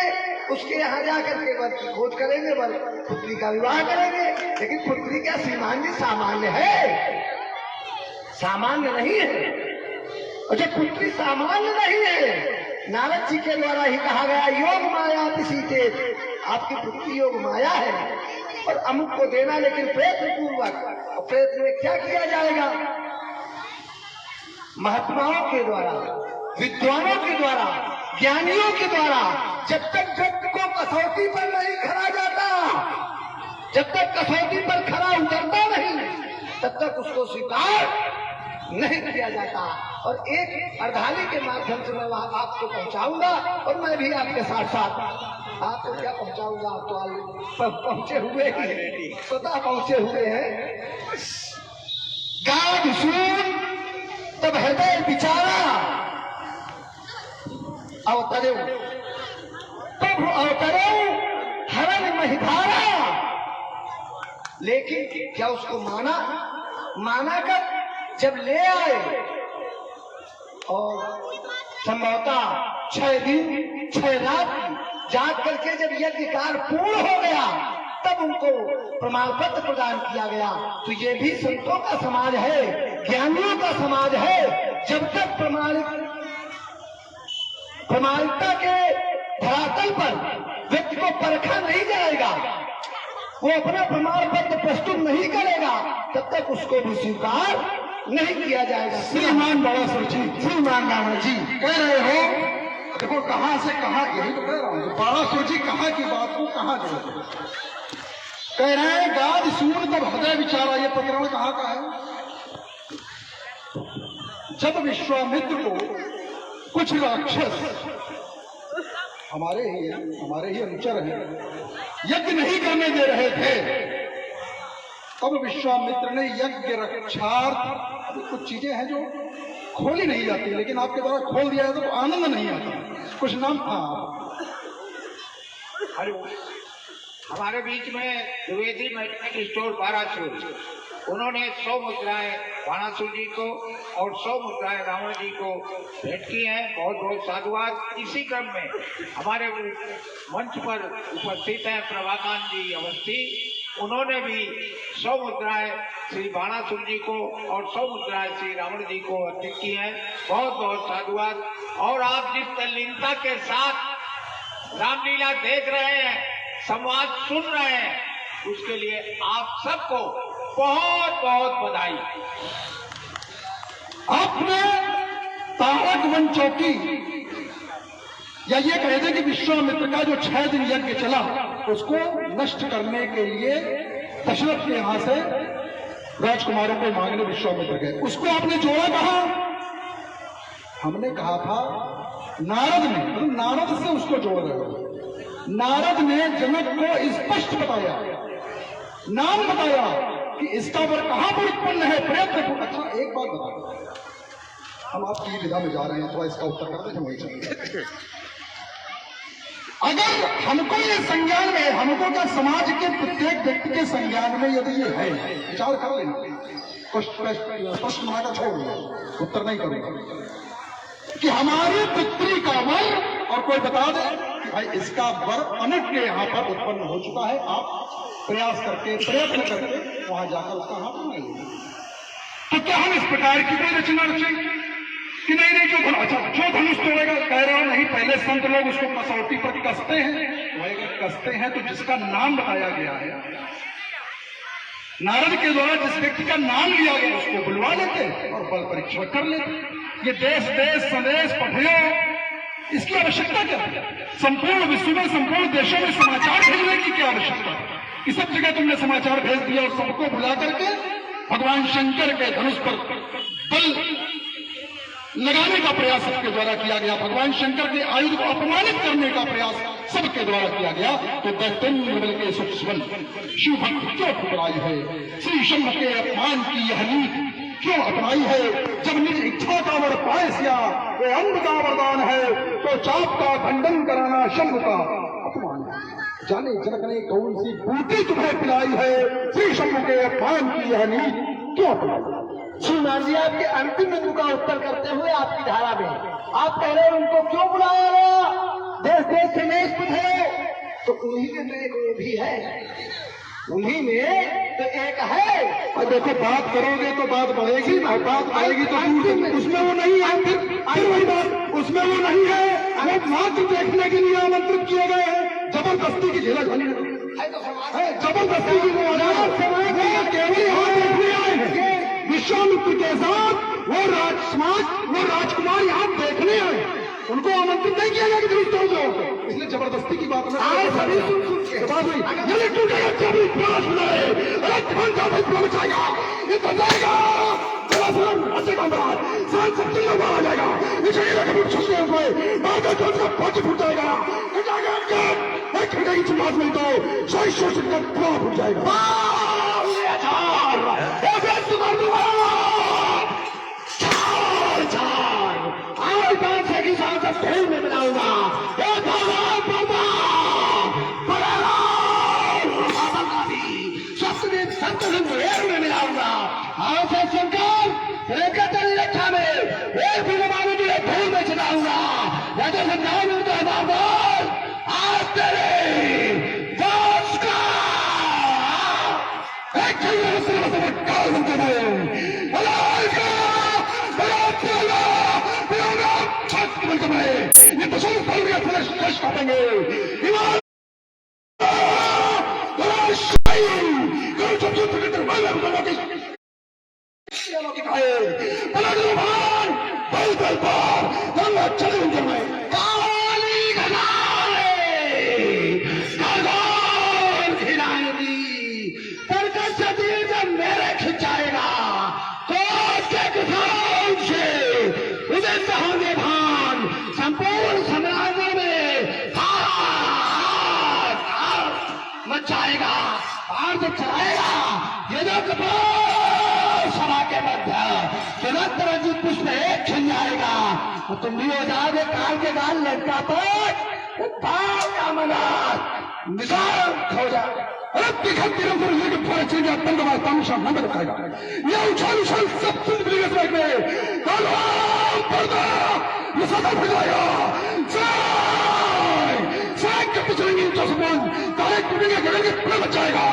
उसके यहाँ जाकर के वर की खोज करेंगे, वर पुत्री का विवाह करेंगे। लेकिन पुत्री क्या श्रीमान जी सामान्य है? सामान्य नहीं है। और जब पुत्री सामान्य नहीं है, नारद जी के द्वारा ही कहा गया योग माया सीते, आपकी पुत्री योग माया है और अमुक को देना, लेकिन प्रयत्न पूर्वक। और प्रयत्न में क्या किया जाएगा? महात्माओं के द्वारा, विद्वानों के द्वारा, ज्ञानियों के द्वारा। जब तक व्यक्ति को कसौटी पर नहीं खड़ा जाता, जब तक कसौटी पर खड़ा उतरता नहीं, तब तक उसको स्वीकार नहीं किया जाता। और एक अर्धाली के माध्यम से मैं वहां आपको पहुंचाऊंगा और मैं भी आपके साथ साथ आपको क्या पहुंचाऊंगा। आप तो पहुंचे हुए ही स्वतः पहुंचे हुए हैं। गाद सुन तब हृदय बिचारा अवतरे तब अवतरे हरण महिधारा। लेकिन क्या उसको माना कर जब ले आए और संभवतः 6 दिन 6 रात जाग करके जब यज्ञ कार्य पूर्ण हो गया तब उनको प्रमाण पत्र प्रदान किया गया। तो ये भी संतों का समाज है, ज्ञानियों का समाज है। जब तक प्रमाणिकता के धरातल पर व्यक्ति को परखा नहीं जाएगा, वो अपना प्रमाण पत्र प्रस्तुत नहीं करेगा, तब तक उसको भी स्वीकार नहीं किया जाएगा। श्रीमान बाणासुर जी, श्रीमान रावण जी कह रहे हो, देखो कहां से कहां, यही तो कह रहा हूं, बाणासुर जी कहां की बात को कहां जोड़ते कह रहे हैं। गाद सून तब हृदय विचारा, ये प्रकरण कहां का है? जब विश्वामित्र को कुछ राक्षस हमारे ही अनुचर हैं, यज्ञ नहीं करने दे रहे थे, तब विश्वामित्र ने यज्ञ रक्षार्थ, कुछ चीजें हैं जो खोली नहीं जाती, लेकिन आपके द्वारा खोल दिया जाता तो आनंद नहीं आता। कुछ नाम था हमारे बीच में द्विवेदी मेडिकल स्टोर बारासुर, उन्होंने 100 मुद्राएं बाणासुर जी को और 100 मुद्राएं रावण जी को भेंट की हैं। बहुत बहुत साधुवाद। इसी क्रम में हमारे मंच पर उपस्थित हैं प्रभाकांत जी अवस्थी, उन्होंने भी 100 मुद्राएं श्री बाणासुर जी को और 100 मुद्राएं श्री रावण जी को अर्पित की हैं। बहुत बहुत साधुवाद। और आप जिस तल्लीनता के साथ रामलीला देख रहे हैं, संवाद सुन रहे हैं, उसके लिए आप सबको बहुत बहुत बधाई। आपने तारक वन चौकी, या ये कह दे कि विश्वामित्र का जो 6 दिन यज्ञ चला उसको नष्ट करने के लिए दशरथ के यहां से राजकुमारों को मांगने विश्वामित्र गए, उसको आपने जोड़ा कहा? हमने कहा था नारद ने, मतलब नारद से उसको जोड़ रहे हो। नारद ने जनक को स्पष्ट बताया, नाम बताया कि इसका वर कहां पर उत्पन्न है, प्रयत्न। अच्छा एक बात बताओ, हम आपकी विधा में जा रहे हैं, थोड़ा इसका उत्तर कर दें, वही चाहिए। अगर हमको ये संज्ञान में, हमको क्या समाज के प्रत्येक व्यक्ति के संज्ञान में यदि ये है, विचार कर लेना, प्रश्न माना छोड़ दिया, उत्तर नहीं करूंगा, कि हमारी पुत्री का वर, और कोई बता दे कि भाई इसका वर अनुज के यहाँ पर उत्पन्न हो चुका है, आप प्रयास करके प्रयत्न करके वहां जाकर उसका हाथ बनाइए। तो क्या हम इस प्रकार की कोई रचना रचेंगे कि नहीं जो धनुष तोड़ेगा? कह रहा हूं नहीं, पहले संत लोग उसको कसौटी पर कसते हैं, अगर कसते हैं तो जिसका नाम बताया गया है, नारद के द्वारा जिस व्यक्ति का नाम लिया गया उसको बुलवा लेते और बल परीक्षण कर लेते। ये देश देश संदेश पठियो, इसकी आवश्यकता क्या है? संपूर्ण विश्व में, संपूर्ण देशों में समाचार भेजने की क्या आवश्यकता है? कि सब जगह तुमने समाचार भेज दिया और सबको बुला करके भगवान शंकर के धनुष पर बल लगाने का प्रयास सबके द्वारा किया गया, भगवान शंकर के आयुध को अपमानित करने का प्रयास सबके द्वारा किया गया। तो दैत्येंद्र बल के सुक्षवन शिव भक्त क्यों ठुकराई है? श्री शंभ के अपमान की यह नीति क्यों अपनाई है? जब निज इच्छा का वर पाए सिया, वो अंध का वरदान है, तो चाप का खंडन कराना शंभ का अपमान है। जाने जनक ने कौन सी बूटी तुम्हें पिलाई है? श्री शंभ के अपमान की यह नीति क्यों अपनाई? श्रीमान जी, आपके अंतिम बिंदु का उत्तर करते हुए आपकी धारा में आप कह रहे हैं उनको क्यों बुलाया गया? देश देश से नेष्ट थे, तो उन्हीं में एक वो भी है, उन्हीं में तो एक है। और देखो बात करोगे तो बात बढ़ेगी, बात बढ़ेगी तो उसमें वो नहीं है, फिर वही बात, उसमें वो नहीं है। वो मात्र देखने के लिए आमंत्रित किए गए हैं, जबरदस्ती की झेला खाली जबरदस्ती की वो केवल यहाँ देखने आए हैं। विश्वामित्र के साथ वो राजकुमार यहाँ देखने आए, उनको आमंत्रित नहीं किया गया कि धनुष तोड़ जाओ, इसलिए जबरदस्ती की बात आए सभी सुन के बात हुई। ये टूटेगा, जब विश्वास बनाए, अरे कौन सा विश्वास बचाएगा? ये तो जाएगा, फूट जाएगा, चिंगास में तो सही शोषण का पूरा फूट जाएगा। खेल में बनाऊंगा सप्तदेव संतन में मिलाऊंगा। ऐसे शंकर रक्षा में एक भी जमाने के लिए खेल में चलाऊंगा। यदि संज्ञान मिलता है बार आज तेरे देश का एक काल बनते ये तो सब फ्लश काटेंगे। मेरे खिंचाएगा तो किसान से उदय होंगे भान संपूर्ण साम्राज्य में मचाएगा, बाहर से चलाएगा। ये जो कठोर सभा के मध्य तुरंत रंजित पुष्प एक खिल जाएगा और तुम भी हो जाओगे काल के गाल लड़का पर का मनात निशान खो जाएगा। लेकिन फर्क चेंज बंद तमाशा न रखेगा। ये उछाल उछाल सब कुछ सदा फिर जाएगा। पिछलेंगे तारे टूटेंगे गिरेंगे पूरा बचाएगा।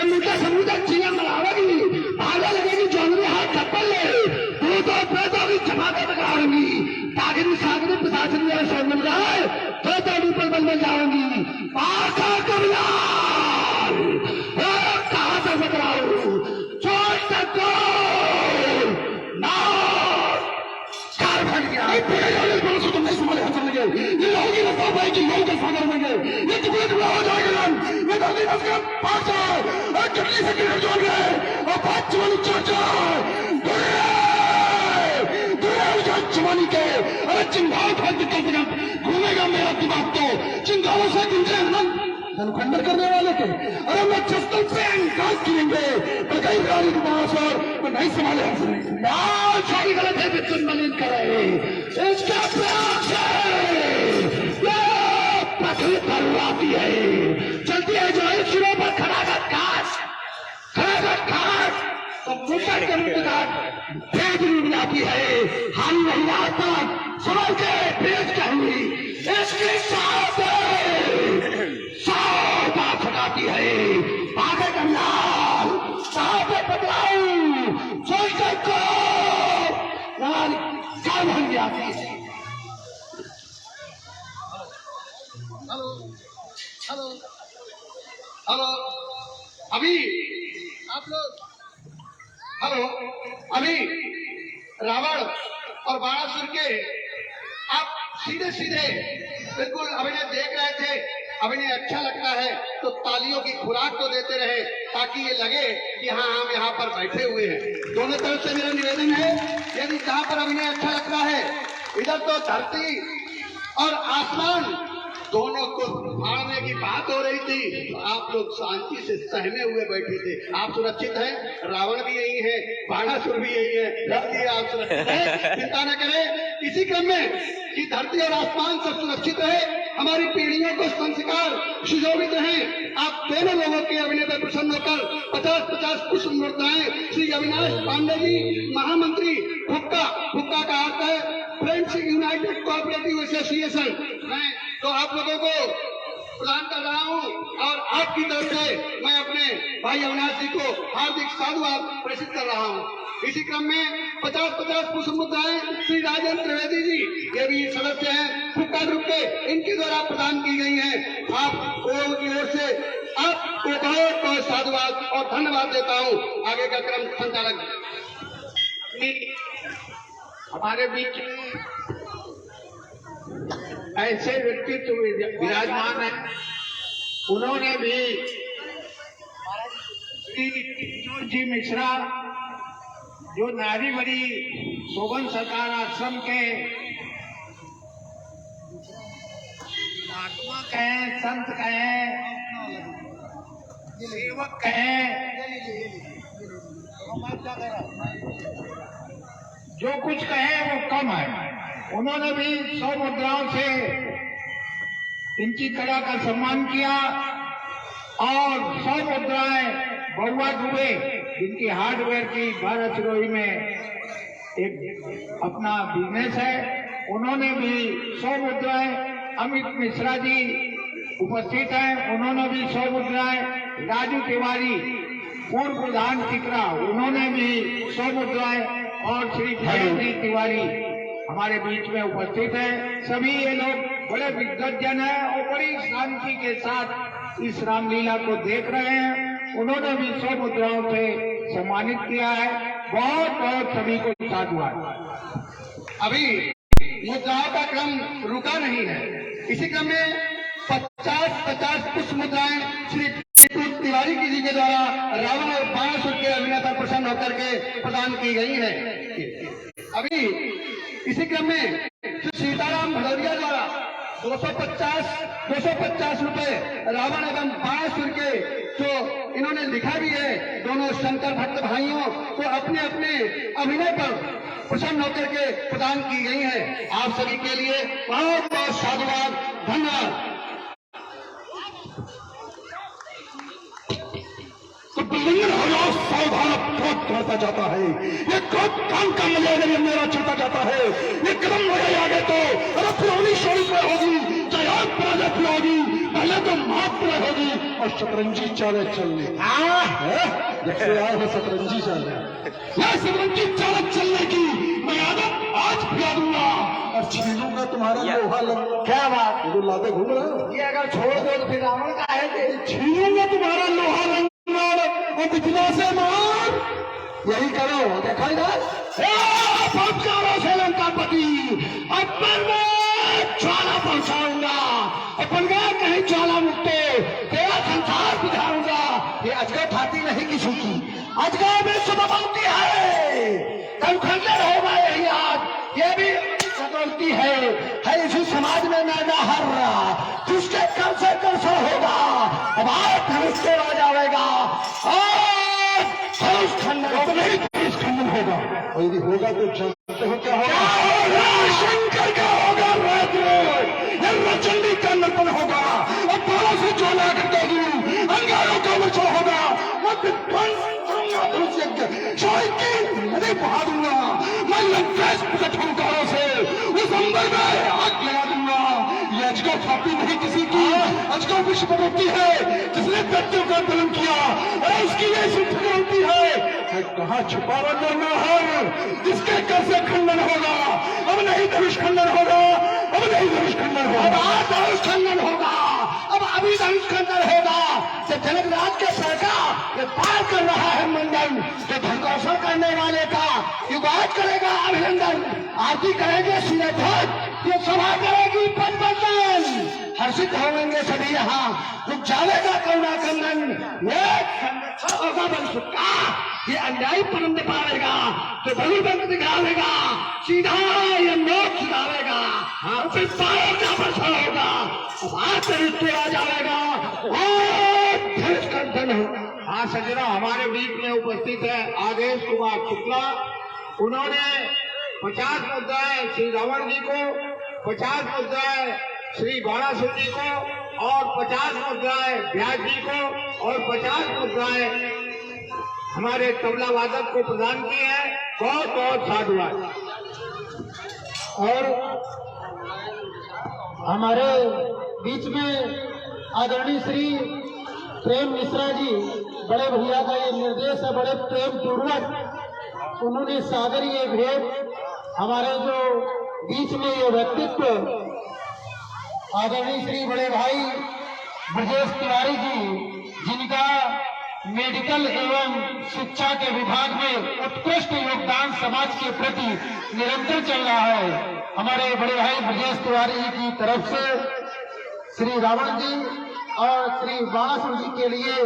मीठा समुद्र चीना मनावेगी, भागा लगेगी, जौनरी हाथ थप्पड़ ले तो पैदा की जमाते पकड़ाऊंगी। ताकि सागरी प्रशासन में शोर मिल रहा है तो तभी पर बल में जाऊंगी। पाखा कमलाल कहां से पकड़ाऊ चोट तक तो नहीं संभाले हाथ लगे। ये होगी ना साहब की लोग का सागर में गए। ये टुकड़े टुकड़ा हो जाएगा। ये धरती बस के पास जाए और चटनी से गिर जोड़ गए और बात जवानी चढ़ जाए। जवानी के अरे चिंगाल खान की कल्पना घूमेगा मेरा दिमाग तो चिंगालों से गुंजे धनखंडर करने वाले के। अरे मैं जस्तल से अंकाल गिरेंगे पर कई गाड़ी के पास और नहीं संभाले सारी गलत है बिल्कुल मलिन करे इसका प्रयास पृथ्वी पर आती है चलती है जो एक सिरों पर खड़ा तो मुंबई के भेज मिलाती है। हाल नहीं आता समझ के भेज कहूंगी इसके साथ छटाती है। आगे कंगाल साथ बदलाऊ सोचकर को क्या बन गया। हेलो हेलो हेलो अभी आप लोग हेलो अभी रावण और बाणासुर के आप सीधे सीधे बिल्कुल अभिनय देख रहे थे। अभिनय अच्छा लगता है तो तालियों की खुराक तो देते रहे ताकि ये लगे कि हाँ हम यहाँ पर बैठे हुए हैं। दोनों तरफ से मेरा निवेदन है यदि जहाँ पर अभिनय अच्छा लगता है इधर तो धरती और आसमान दोनों को फाड़ने की बात हो रही थी तो आप लोग शांति से सहमे हुए बैठे थे। आप सुरक्षित हैं, रावण भी यही है, बाणासुर भी यही है, इसलिए आप सुरक्षित हैं, चिंता न करें। इसी क्रम में कि धरती और आसमान सब सुरक्षित रहे, हमारी पीढ़ियों को संस्कार सुशोभित हैं। आप दोनों लोगों के अभिनय पर प्रसन्न होकर 50-50 पुष्प मुद्राएं श्री अविनाश पांडे जी महामंत्री फुक्का का अर्थ है फ्रेंड्स यूनाइटेड कोऑपरेटिव एसोसिएशन, मैं तो आप लोगों को प्रदान कर रहा हूं और आपकी तरफ से मैं अपने भाई अविनाश जी को हार्दिक साधुवाद प्रेषित कर रहा हूं। इसी क्रम में 50-50 पुष्प मुद्राएं श्री राजेंद्र त्रिवेदी जी ये भी सदस्य हैं फुक्का ग्रुप के, इनके द्वारा प्रदान की गई हैं। आप लोगों की ओर से आपको बहुत बहुत साधुवाद और धन्यवाद देता हूं। आगे का क्रम संचालक हमारे बीच में ऐसे व्यक्तित्व विराजमान है, उन्होंने भी श्री किशोर जी मिश्रा जो नारीवरी शोभन सरकार आश्रम के महात्मा कहें, संत कहें, सेवक कहें, जो कुछ कहें वो कम है। उन्होंने भी 100 मुद्राओं से इनकी कला का सम्मान किया और 100 मुद्राएं बउआ दुबे जिनकी हार्डवेयर की भारत सिरोही में एक अपना बिजनेस है, उन्होंने भी 100 मुद्राएं। अमित मिश्रा जी उपस्थित हैं, उन्होंने भी 100 मुद्राएं। राजू तिवारी पूर्व प्रधान टिकरा, उन्होंने भी 100 मुद्राएं और श्री जयंती तिवारी हमारे बीच में उपस्थित हैं। सभी ये लोग बड़े विद्वज्जन हैं और बड़ी शांति के साथ इस रामलीला को देख रहे हैं। उन्होंने भी 100 मुद्राओं से सम्मानित किया है। बहुत बहुत सभी को साधुवाद। अभी मुद्राओं का क्रम रुका नहीं है। इसी क्रम में 50 पुष्प मुद्राएं श्री तिवारी जी के द्वारा रावण और बाणासुर के अभिनय पर प्रसन्न होकर के प्रदान की गई है। अभी इसी क्रम में श्री सीताराम भदौरिया द्वारा 250 रुपए रावण एवं बाणासुर के जो इन्होंने लिखा भी है, दोनों शंकर भक्त भाइयों को अपने अपने अभिनय पर प्रसन्न होकर के प्रदान की गई है। आप सभी के लिए बहुत बहुत साधुवाद, धन्यवाद। तो बिल्डिंग हो जाओ, सावधान, क्रोध बढ़ता जाता है। ये क्रोध काम का मजा मेरा चलता जाता है। ये कदम बढ़े आगे तो अरे पुरानी शोरी पे होगी, जयाद पराजय होगी, पहले तो मात्र होगी और शतरंजी चाले चलने। जैसे आए हो शतरंजी चाले, यह शतरंजी चाले चलने की मैं आदत आज फिरा दूंगा और छीनूंगा तुम्हारा लोहा लंगा। क्या बात, तो लाते घूम रहे हो? ये अगर छोड़ दो तो फिर रावण का है। छीनूंगा तुम्हारा लोहा लंगा और बिजला से मार। यही करो, देखा इधर से लंकापति अपन में ज्वाला पहुंचाऊंगा। अपन गया कहीं ज्वाला मुक्तो तेरा संसार बुझाऊंगा। ये अजगर खाती नहीं किसी की, अजगर में सुबह है, कल खंडन होगा यही आज। ये भी गलती है इसी समाज में मैं ना हर रहा, जिसके कर से होगा। अब आप धनुष तोड़ा जाएगा और धनुष खंडन होगा, नहीं धनुष खंडन होगा। और यदि होगा तो जानते हो क्या होगा? शंकर का होगा, चंडी का नर्तन होगा और बालों से ज्वाला करते हुए अंगारों का वर्षा होगा। मैं नदी बहा दूंगा, मैं लंकेश प्रकट हंकारों से उस अंबर में आग लगा दूंगा। ये अजगर खाती नहीं किसी की, अजगर विश्व होती है जिसने व्यक्तियों का दलन किया और उसकी ये सिद्धि होती है। कहाँ छुपा रखना है जिसके कर से खंडन होगा। अब नहीं धनुष खंडन होगा, अब नहीं धनुष खंडन होगा, अब आज धनुष खंडन होगा, अब अभी धनुष खंडन होगा। जब जनक राज के सरकार ये पार कर रहा है मंडन, जो धनकौशल करने वाले का युगाज करेगा अभिनंदन। आरती करेंगे सीधे भक्त, ये सभा करेगी पंचन। हर्षित होंगे सभी यहाँ, रुक जाएगा करुणा कंदन। होगा बंसुर का ये अन्यायी परम पावेगा, तो बलुबंद दिखावेगा, सीधा ये मोक्ष दिखावेगा। हाँ, फिर पारों का वर्षा होगा, अब आज तोड़ा जाएगा और धनुष कंठन होगा। हाँ सज्जनों, हमारे बीच में उपस्थित है आदेश कुमार शुक्ला। उन्होंने 50 मुद्राएं श्री रावण जी को, 50 मुद्राएं श्री बाणासुर जी को और 50 मुद्राएं व्यास जी को और 50 मुद्राएं हमारे तबला वादक को प्रदान की है। बहुत बहुत साधुवाद। और हमारे बीच में आदरणीय श्री प्रेम मिश्रा जी, बड़े भैया का ये निर्देश है, बड़े प्रेम पूर्वक उन्होंने सागरीय भेद हमारे जो बीच में ये व्यक्तित्व आदरणीय श्री बड़े भाई ब्रजेश तिवारी जी, जिनका मेडिकल एवं शिक्षा के विभाग में उत्कृष्ट योगदान समाज के प्रति निरंतर चल रहा है। हमारे बड़े भाई ब्रजेश तिवारी जी की तरफ से श्री रावण जी और श्री बाणासुर जी के लिए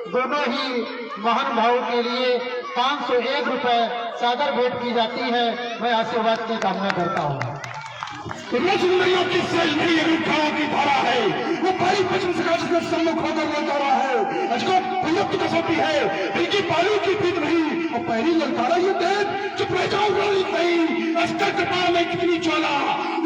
दोनों ही महानुभावों के लिए 501 रुपए सादर भेंट की जाती है। मैं आशीर्वाद की कामना करता हूँ। रसमैया की सज नहीं रूखाओं की धारा है, वो पहली पश्चिम से सम्मुख होकर वो जा रहा है। अजको प्रयुक्त कसौटी है, इनकी पालू की पीत नहीं, और पहली ललकारा ये देख चुप रह जाओ नहीं, अस्तर कपाल में कितनी ज्वाला,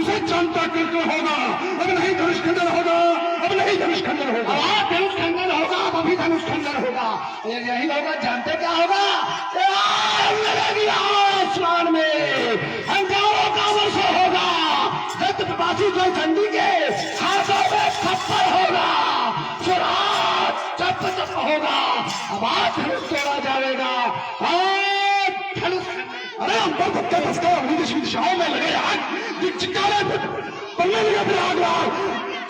उसे जानता करके होगा। अब नहीं धनुष खंडन होगा, अब नहीं धनुष खंडन होगा, अब धनुष खंडन होगा, अब अभी धनुष खंडन होगा। यही होगा, जानते क्या होगा? आसमान में हंजारों का वर्षा होगा, पासी जल चंडी के हाथों में थप्पड़ होगा, सुराज चप चप होगा। अब आज धनुष तोड़ा जाएगा, धनुष। अरे अंबर भक्का फंसका विदेश विदिशाओं में लगे आग, चिकारे पड़ने लगे फिर आग लाग,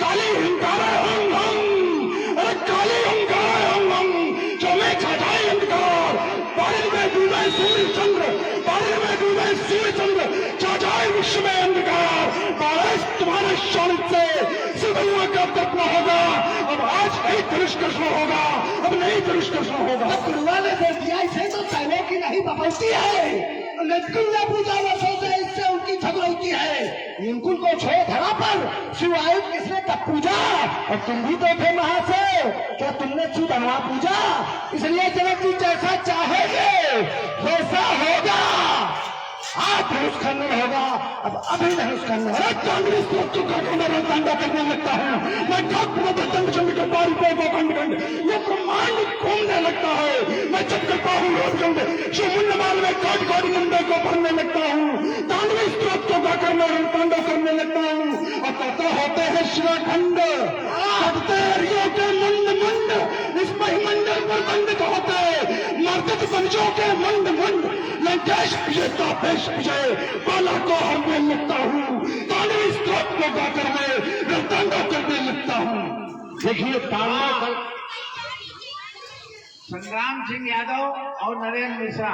काली हिंकारा हम हम, अरे काली हिंकारा हम हम, जो में छा जाए अंधकार, बारिश में डूबे सूर्य चंद्र, बारिश में डूबे सूर्य चंद्र, छा जाए विश्व में अंधकार, बारिश तुम्हारे शौर्य से सिद्धुआ का तत्व होगा। अब आज नहीं धनुष कृष्ण होगा, अब नहीं धनुष कृष्ण होगा। गुरुआ ने दे दिया, इसे तो सैनिक की नहीं बपौती है। नटकुल्ला पूजा वर्षों से इससे उनकी झगड़ौती है। इनकुल को छोड़ धरा पर शिवायु किसने कब पूजा? और तुम भी तो थे वहां से, क्या तुमने सुधनवा पूजा? इसलिए जनक जी जैसा चाहेंगे वैसा होगा। आज धनुष खंडन होगा, अब अभी धनुष खंडन। अरे कांग्रेस को तांडा करने लगता है, मैं दंड चंड के बारी पे खंड खंड ये ब्रह्मांड घूमने लगता है। मैं जब करता हूँ रोजगंड, जो मुंड माल में काट काट मुंडे को भरने लगता हूँ, तांडवी स्त्रोत को गाकर मैं तांडव करने लगता हूँ। और कहते होते हैं शिलाखंड, सबते हरियों के मुंड मुंड, इस महिमंडल पर दंडित होते मर्दित पंचों के मुंड मुंड। लंकेश विजेता पेश विजय बाला को हरने लगता हूँ, तांडवी स्त्रोत को गाकर मैं तांडव करने लगता हूँ। देखिए तांडव संग्राम सिंह यादव और नरेंद्र मिश्रा,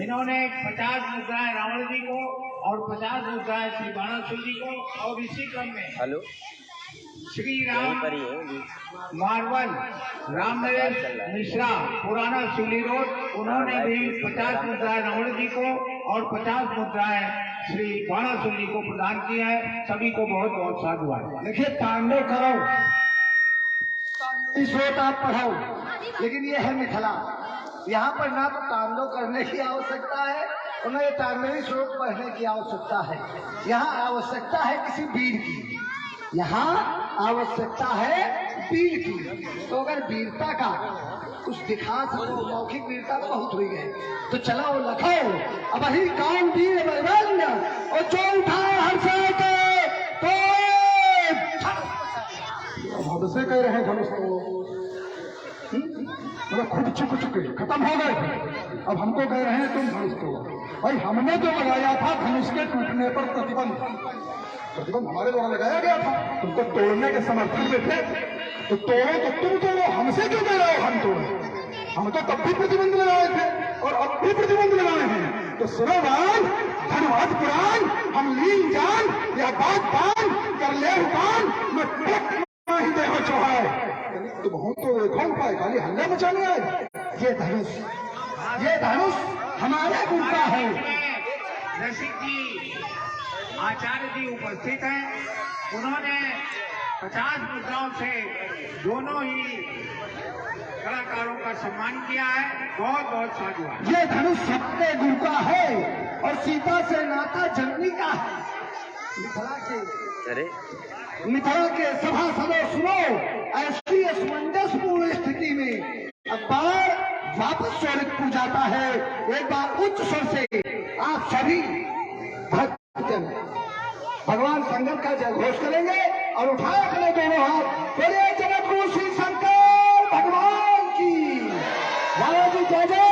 इन्होंने 50 मुद्राएं रावण जी को और 50 मुद्राएं श्री बाणासुर जी को, और इसी क्रम में हेलो श्री राम मार्बल राम नरेंद्र मिश्रा पुराना सुली रोड, उन्होंने भी 50 मुद्राएं रावण जी को और 50 मुद्राएं श्री बाणासुर जी को प्रदान की है। सभी को बहुत बहुत साधुवाद। देखिए तांडव करो, स्रोत आप पढ़ाओ, लेकिन ये है मिथिला, यहाँ पर ना तो तांडव करने की आवश्यकता है और न ये तांडवी स्रोत पढ़ने की आवश्यकता है। यहाँ आवश्यकता है किसी वीर की, यहाँ आवश्यकता है वीर की। तो अगर वीरता का कुछ दिखा सको, मौखिक वीरता तो बहुत हुई है, तो चलाओ लखो अब ही कौन वीर बलवंत, और जो उठाए हर्षे के तो से कह रहे हैं धनुष तो मतलब खुद चुक चुके खत्म हो गए, अब हमको कह रहे हैं तुम धनुष तो। भाई हमने जो लगाया था धनुष के टूटने पर प्रतिबंध, प्रतिबंध हमारे द्वारा लगाया गया था, तुमको तोड़ने के समर्थन में थे तो तोड़ो, तो तुम तोड़ो, हमसे क्यों कह रहे हो हम तोड़ो? हम तो तब भी प्रतिबंध लगाए थे और अब भी प्रतिबंध लगाए हैं। तो सुनोवान धनुवाद पुराण, हम लीन जान या बात पान कर ले हुकान, मैं ही देहो चौहाय, तुम हो तो देखो उपाय खाली हल्ला मचाने आए। ये धनुष हमारे गुरु का है। रसिक जी आचार्य जी उपस्थित हैं, उन्होंने 50 मुद्राओं से दोनों ही कलाकारों का सम्मान किया है। बहुत बहुत साधुवाद। ये धनुष सबके गुरु का है और सीता से नाता जननी का है। मिथिला के सभासदों सुनो, ऐसी असमंजसपूर्ण स्थिति में अखबार वापस स्वरित हो जाता है। एक बार उच्च स्वर से आप सभी भक्तजन भगवान शंकर का जय घोष करेंगे और उठाए अपने दोनों हाथ, बोले जगत गुरु श्री शंकर भगवान की। जय जय।